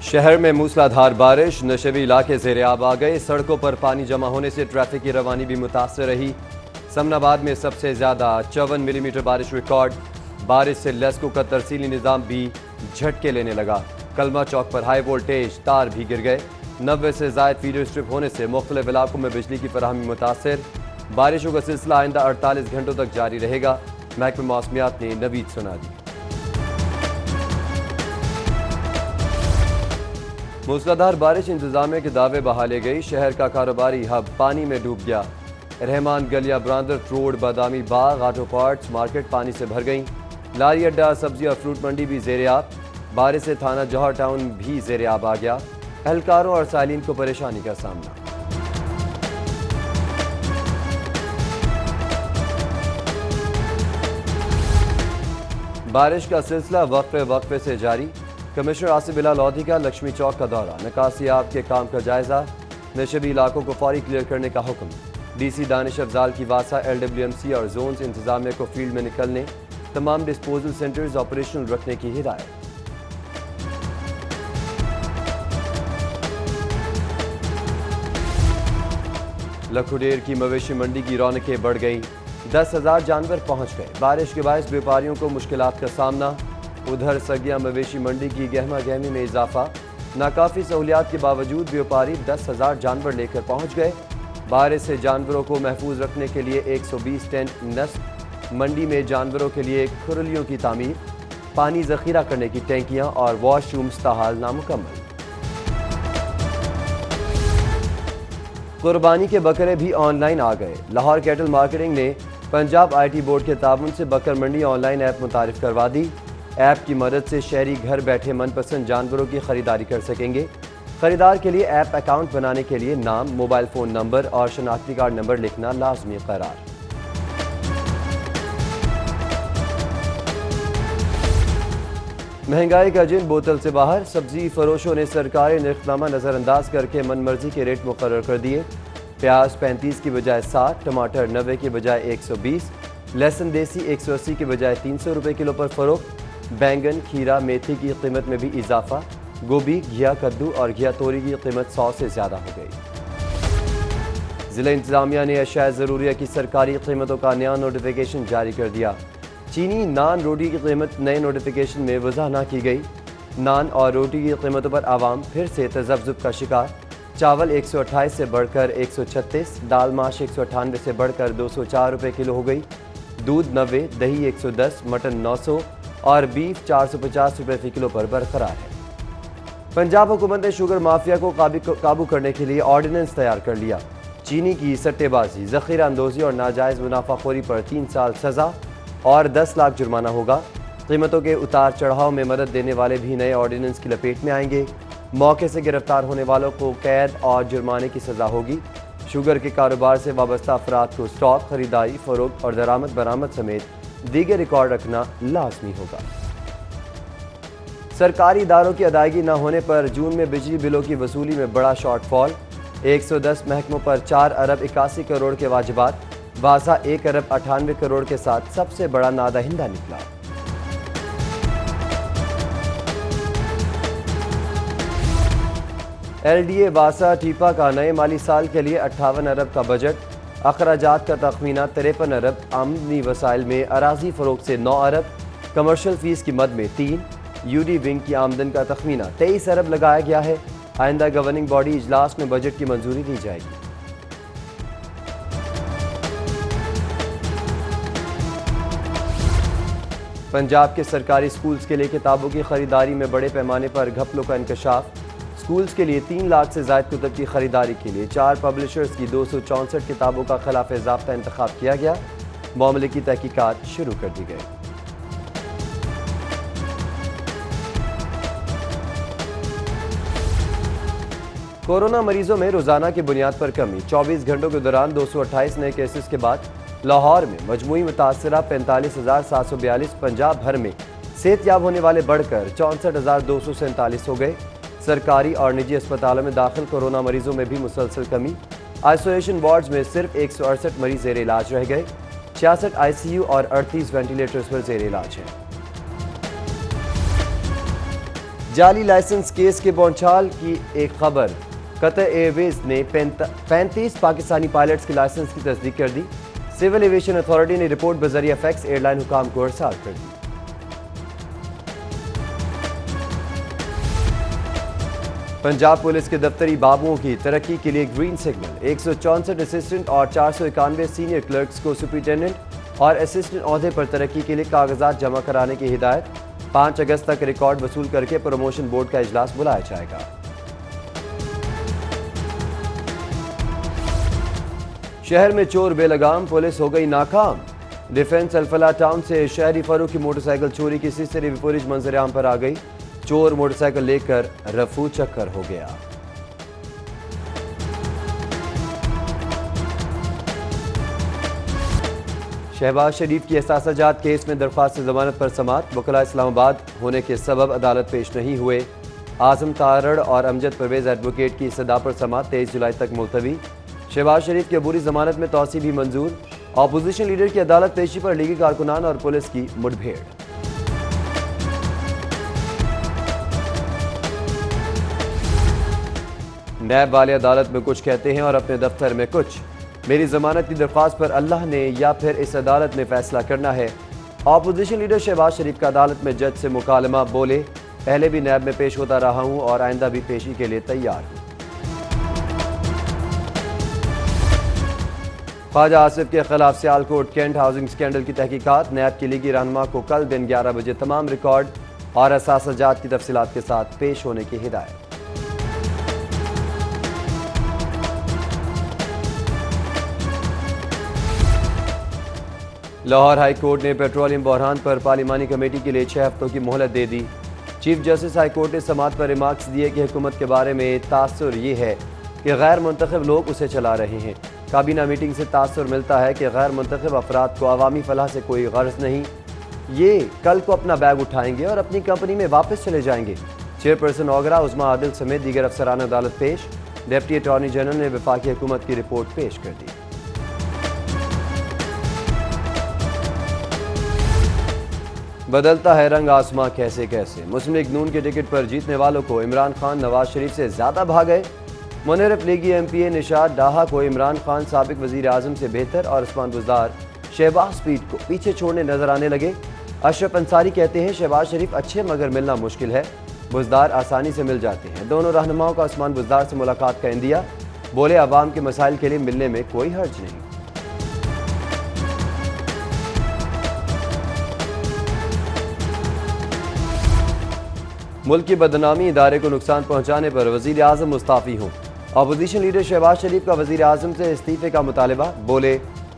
शहर में मूसलाधार बारिश, नशेबी इलाके ज़ेर-ए-आब आ गए। सड़कों पर पानी जमा होने से ट्रैफिक की रवानी भी मुतासर रही। समनाबाद में सबसे ज़्यादा 54 मिलीमीटर बारिश रिकॉर्ड। बारिश से लेस्को का तरसीली निज़ाम भी झटके लेने लगा। कलमा चौक पर हाई वोल्टेज तार भी गिर गए। 90 से ज़ायद फीडर स्ट्रिप होने से मुख्तलिफ इलाकों में बिजली की फराहमी मुतासर। बारिशों का सिलसिला आइंदा 48 घंटों तक जारी रहेगा। महकमा मौसमियात ने नवीद सुना दी। मूसलाधार बारिश इंतजामिया के दावे बहा ले गई। शहर का कारोबारी हब पानी में डूब गया। रहमान गलिया ब्रांदर road, Badami Bagh, auto parts market पानी से भर गई। लारी अड्डा, सब्जी और फ्रूट मंडी भी ज़ेर-ए-आब। बारिश से थाना जौहर टाउन भी ज़ेर-ए-आब आ गया। एहलकारों और साइलिन को परेशानी का सामना। बारिश का सिलसिला वक्फे से जारी। कमिश्नर आसिफ बिलाल लोधी का लक्ष्मी चौक का दौरा, निकासियाब के काम का जायजा। नशेबी इलाकों को फौरी क्लियर करने का हुक्म। डीसी दानिश अफजाल की वासा, LWMC और जोन्स इंतजामिया को फील्ड में निकलने, तमाम डिस्पोजल सेंटर्स ऑपरेशनल रखने की हिदायत। लखुडेर की मवेशी मंडी की रौनकें बढ़ गई। 10,000 जानवर पहुंच गए। बारिश के बायस व्यापारियों को मुश्किलात का सामना। उधर सगिया मवेशी मंडी की गहमा गहमी में इजाफा। नाकाफी सहूलियात के बावजूद व्यापारी 10,000 जानवर लेकर पहुंच गए। बारिश से जानवरों को महफूज रखने के लिए 120 टेंट नस्ब। मंडी में जानवरों के लिए खुरलियों की तामीर, पानी जखीरा करने की टैंकियां और वॉशरूम्स ताहाल नामुकम्मल। कुर्बानी के बकरे भी ऑनलाइन आ गए। लाहौर कैटल मार्केटिंग ने पंजाब IT बोर्ड के ताबन से बकर मंडी ऑनलाइन ऐप मुतारिफ करवा दी। ऐप की मदद से शहरी घर बैठे मनपसंद जानवरों की खरीदारी कर सकेंगे। खरीदार के लिए ऐप अकाउंट बनाने के लिए नाम, मोबाइल फ़ोन नंबर और शनाख्ती कार्ड नंबर लिखना लाजमी करार। महंगाई का जिन बोतल से बाहर, सब्जी फरोशों ने सरकारी निर्खनामा नज़रअंदाज करके मनमर्जी के रेट मुकर्रर कर दिए। प्याज 35 की बजाय 60, टमाटर 90 की बजाय 120, लहसुन देसी 180 की बजाय 300 रुपये किलो पर फरोख्त। बैंगन, खीरा, मेथी की कीमत में भी इजाफा। गोभी, घिया कद्दू और घिया तोरी की कीमत 100 से ज़्यादा हो गई। ज़िला इंतजामिया ने अशाया ज़रूरिया की सरकारी कीमतों का नया नोटिफिकेशन जारी कर दिया। चीनी, नान, रोटी की कीमत नए नोटिफिकेशन में वज़ह न की गई। नान और रोटी की कीमतों पर आवाम फिर से तज़ब्ज़ुब का शिकार। चावल 128 से बढ़कर 136, दाल माश 198 से बढ़कर 204 रुपये किलो हो गई। दूध 90, दही 110, मटन 900 और बीफ 450 रुपये फ़ी किलो पर बरकरार है। पंजाब हुकूमत ने शुगर माफिया को काबू करने के लिए ऑर्डिनेंस तैयार कर लिया। चीनी की सट्टेबाजी, ज़ख़ीरा अंदोज़ी और नाजायज़ मुनाफाखोरी पर 3 साल सज़ा और 10 लाख जुर्माना होगा। कीमतों के उतार चढ़ाव में मदद देने वाले भी नए ऑर्डिनेंस की लपेट में आएंगे। मौके से गिरफ्तार होने वालों को कैद और जुर्माने की सज़ा होगी। शुगर के कारोबार से वाबस्ता अफराद को स्टॉक, खरीदारी, फरोख्त और दरामद बरामद समेत दीगर रिकॉर्ड रखना लाजमी होगा। सरकारी इदारों की अदायगी न होने पर जून में बिजली बिलों की वसूली में बड़ा शॉर्टफॉल। 110 महकमों पर 4 अरब 81 करोड़ के वाजिबात। वासा 1 अरब 98 करोड़ के साथ सबसे बड़ा नादहिंदा निकला। LDA वासा टीपा का नए माली साल के लिए 58 अरब का बजट। अखराजात का तखमीना 53 अरब। आमदनी वसाइल में अराजी फरोख्त से 9 अरब। कमर्शल फीस की मद में 3। UD विंग की आमदन का तखमीना 23 अरब लगाया गया है। आइंदा गवर्निंग बॉडी इजलास में बजट की मंजूरी दी जाएगी। पंजाब के सरकारी स्कूल्स के लिए किताबों की खरीदारी में बड़े पैमाने पर घपलों का इंकशाफ। स्कूल्स के लिए 3 लाख से ज़ायद कुतुब की खरीदारी के लिए 4 पब्लिशर्स की 264 किताबों का खिलाफ ज़ाब्ता इंतखाब किया गया। मामले की तहकीकात शुरू कर दी गई। कोरोना मरीजों में रोजाना की बुनियाद पर कमी। 24 घंटों के दौरान 228 नए केसेस के बाद लाहौर में मजमूई मुतासरा 45,742। पंजाब भर में सेहतयाब होने वाले बढ़कर 64,247 हो गए। सरकारी और निजी अस्पतालों में दाखिल कोरोना मरीजों में भी मुसलसल कमी। आइसोलेशन वार्ड्स में सिर्फ 168 मरीज ज़ेर इलाज रह गए। 66 ICU और 38 वेंटिलेटर्स पर ज़ेर इलाज हैं। जाली लाइसेंस केस के बौछार की एक खबर। कतर एयरवेज ने 35 पाकिस्तानी पायलट्स के लाइसेंस की तस्दीक कर दी। सिविल एविएशन अथॉरिटी ने रिपोर्ट बजरिया फैक्स एयरलाइन हुकाम को अरसाल कर दी। पंजाब पुलिस के दफ्तरी बाबुओं की तरक्की के लिए ग्रीन सिग्नल। 164 असिस्टेंट और 491 सीनियर क्लर्क्स को सुपरिटेंडेंट और असिस्टेंट ओहदे पर तरक्की के लिए कागजात जमा कराने की हिदायत। 5 अगस्त तक रिकॉर्ड वसूल करके प्रमोशन बोर्ड का इजलास बुलाया जाएगा। शहर में चोर बेलगाम, पुलिस हो गई नाकाम। डिफेंस अल्फला टाउन से शहरी फरूख की मोटरसाइकिल चोरी की सीसीटीवी फुटेज मंजर-ए-आम पर आ गई। चोर मोटरसाइकिल लेकर रफू चक्कर हो गया। शहबाज शरीफ की एहसास-जात केस में दरख्वास्त जमानत पर समाअत। वकला इस्लामाबाद होने के सबब अदालत पेश नहीं हुए। आजम तारड़ और अमजद परवेज एडवोकेट की सदा पर समाअत 23 जुलाई तक मुलतवी। शहबाज शरीफ की अबूरी जमानत में तौसी भी मंजूर। अपोजिशन लीडर की अदालत पेशी पर लीगी कारकुनान और पुलिस की मुठभेड़। नैब वाले अदालत में कुछ कहते हैं और अपने दफ्तर में कुछ। मेरी जमानत की दरख्वास्त पर अल्लाह ने या फिर इस अदालत ने फैसला करना है। अपोजिशन लीडर शहबाज शरीफ का अदालत में जज से मुकालमा। बोले, पहले भी नैब में पेश होता रहा हूं और आइंदा भी पेशी के लिए तैयार हूं। ख्वाजा आसिफ के खिलाफ सियालकोट कैंट हाउसिंग स्कैंडल की तहकीकात। नैब की लीगी रहनुमा को कल दिन 11 बजे तमाम रिकॉर्ड और एहसास-जात की तफसीलात के साथ पेश होने की हिदायत। लाहौर हाई कोर्ट ने पेट्रोलियम बहरान पर पार्लिमानी कमेटी के लिए 6 हफ्तों की मोहलत दे दी। चीफ जस्टिस हाई कोर्ट ने समाअत पर रिमार्क्स दिए कि हुकूमत के बारे में तासुर ये है कि गैर मुंतखब लोग उसे चला रहे हैं। काबीना मीटिंग से तासुर मिलता है कि गैर मुंतखब अफराद को अवामी फलाह से कोई गर्ज नहीं। ये कल को अपना बैग उठाएंगे और अपनी कंपनी में वापस चले जाएंगे। चेयरपर्सन ओगरा उस्मा आदिल समेत दीगर अफसरान अदालत पेश। डिप्टी अटॉर्नी जनरल ने वफाकी हुकूमत की रिपोर्ट पेश कर दी। बदलता है रंग आसमां कैसे कैसे। मुस्लिम लीग नून के टिकट पर जीतने वालों को इमरान खान नवाज शरीफ से ज्यादा भागे। मुनरफ लीगी एमपीए निशाद डाहा को इमरान खान साबिक वजीर आजम से बेहतर और उस्मान बुज़दार शहबाज शरीफ को पीछे छोड़ने नजर आने लगे। अशरफ अंसारी कहते हैं शहबाज शरीफ अच्छे मगर मिलना मुश्किल है, बुज़दार आसानी से मिल जाते हैं। दोनों रहनुमाओं का उस्मान बुज़दार से मुलाकात का इंदिया। बोले, अवाम के मसाइल के लिए मिलने में कोई हर्ज नहीं। मुल्क की बदनामी इदारे को नुकसान पहुंचाने पर वजीर आजम मुस्ताफी हूँ। अपोजिशन लीडर शहबाज शरीफ का वजीर आजम से इस्तीफे का मुतालबा। बोले,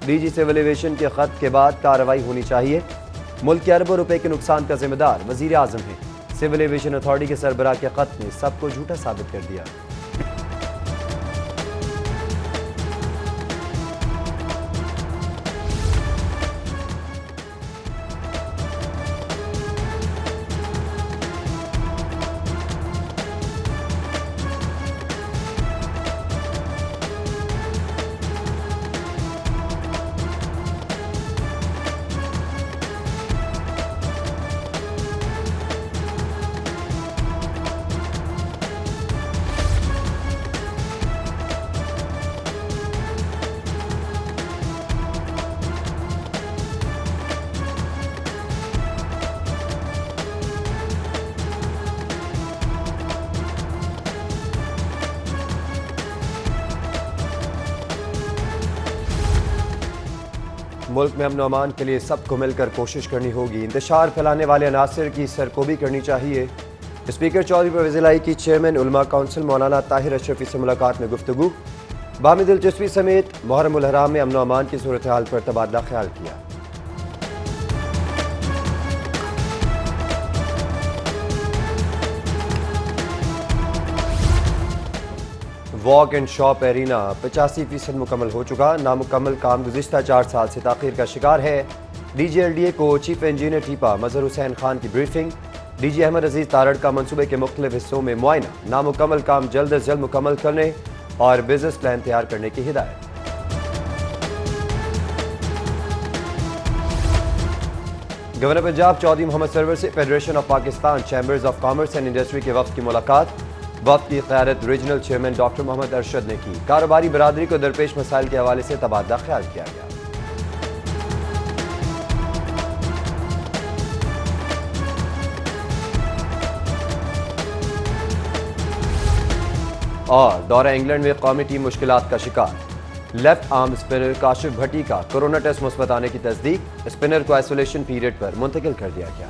डीजी सिविल एविएशन के खत के बाद कार्रवाई होनी चाहिए। मुल्क के अरबों रुपए के नुकसान का जिम्मेदार वजीर आजम है। सिविल एविएशन अथॉरिटी के सरबराह के खत ने सबको झूठा साबित कर दिया। मुल्क में अमन अमान के लिए सबको मिलकर कोशिश करनी होगी। इंतशार फैलाने वाले अनासर की सरकोबी करनी चाहिए। स्पीकर चौधरी परवेज़ इलाही की चेयरमैन उलमा काउंसिल मौलाना ताहिर अशरफी से मुलाकात में गुफ्तगू। बामी दिलचस्पी समेत मुहर्रम उल हराम में अमन अमान की सूरत हाल पर तबादला ख्याल किया। वॉक एंड शॉप एरिना 85% मुकम्मल हो चुका। नामुकम्मल काम गुज़िश्ता 4 साल से ताख़ीर का शिकार है। DGLDA को चीफ इंजीनियर ठीपा मजहर हुसैन खान की ब्रीफिंग। DG अहमद अजीज तारड़ का मनसूबे के मुख्तलिफ हिस्सों में मुआयना। नामुकम्मल काम जल्द अज जल्द मुकम्मल करने और बिजनेस प्लान तैयार करने की हिदायत। गवर्नर पंजाब चौधरी मोहम्मद सरवर से federation of Pakistan chambers of commerce and industry के वफ्द की मुलाकात। वफ्द की क़यादत regional chairman doctor Mohammad Arshad ने की। कारोबारी बरादरी को दरपेश मसाइल के हवाले से तबादला ख्याल किया गया। और दौरा इंग्लैंड में कौमी टीम मुश्किलात का शिकार। लेफ्ट आर्म स्पिनर काशिफ भट्टी का कोरोना टेस्ट मुस्बत आने की तस्दीक। स्पिनर को आइसोलेशन पीरियड पर मुंतकिल कर दिया गया।